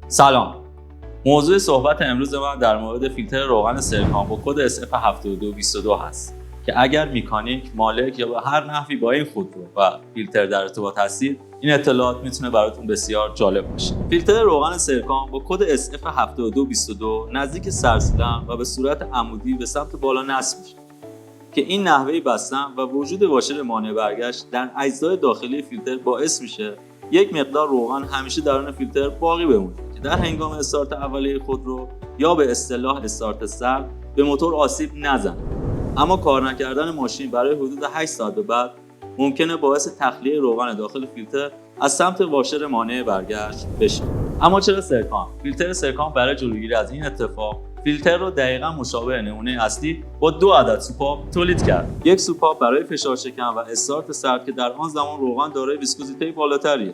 سلام. موضوع صحبت امروز من در مورد فیلتر روغن سرکان با کد SF7222 هست که اگر مکانیک، مالک یا به هر نحوی با این خودرو و فیلتر در ارتباط هستید، این اطلاعات میتونه براتون بسیار جالب باشه. فیلتر روغن سرکان با کد SF7222 نزدیک سرسیلن و به صورت عمودی به سمت بالا نصب میشه که این نحوه بستن و وجود واشر مانع برگشت در اجزای داخلی فیلتر باعث میشه یک مقدار روغن همیشه درون فیلتر باقی بمونه که در هنگام استارت اولیه خودرو یا به اصطلاح استارت سرد به موتور آسیب نزنه. اما کار نکردن ماشین برای حدود 8 ساعت به بعد ممکنه باعث تخلیه روغن داخل فیلتر از سمت واشر مانع برگشت بشه. اما چرا سرکان؟ فیلتر سرکان برای جلوگیری از این اتفاق فیلتر رو دقیقاً مشابه نمونه اصلی با 2 عدد سوپاپ تولید کرد. یک سوپاپ برای فشار شکن و استارت سرد که در آن زمان روغن دارای ویسکوزیته بالاتریه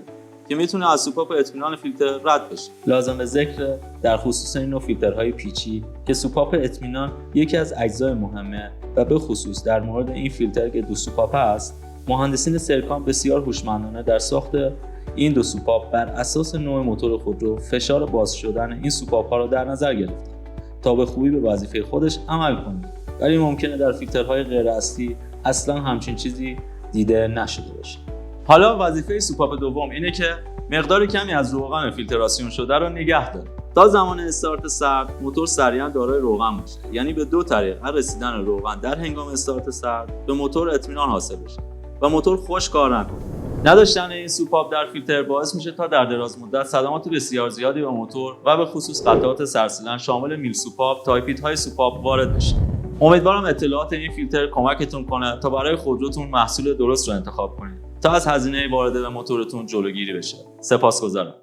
که میتونه از سوپاپ اطمینان فیلتر رد بشه. لازم به ذکر در خصوص این نوع فیلترهای پیچی که سوپاپ اطمینان یکی از اجزای مهمه و به خصوص در مورد این فیلتر که 2 سوپاپ است، مهندسین سرکان بسیار هوشمندانه در ساخت این 2 سوپاپ بر اساس نوع موتور خودرو فشار باز شدن این سوپاپ‌ها را در نظر گرفتند تا به خوبی به وظیفه خودش عمل کنه. ولی ممکنه در فیلترهای غیر اصلی اصلا همچین چیزی دیده نشده باشه. حالا وظیفه سوپاپ دوم اینه که مقدار کمی از روغن فیلتراسیون شده رو نگه داره تا زمان استارت سرد موتور سریعا دارای روغن باشه، یعنی به 2 طریق رسیدن روغن در هنگام استارت سرد به موتور اطمینان حاصل بشه و موتور خشک کار نکنه. نداشتن این سوپاپ در فیلتر باعث میشه تا در دراز مدت صدمات بسیار زیادی به موتور و به خصوص قطعات سرسیلن شامل میل سوپاپ، تایپیت های سوپاپ وارد بشه. امیدوارم اطلاعات این فیلتر کمکتون کنه تا برای خودروتون محصول درست رو انتخاب کنید تا از هزینه وارده به موتورتون جلوگیری بشه. سپاسگزارم.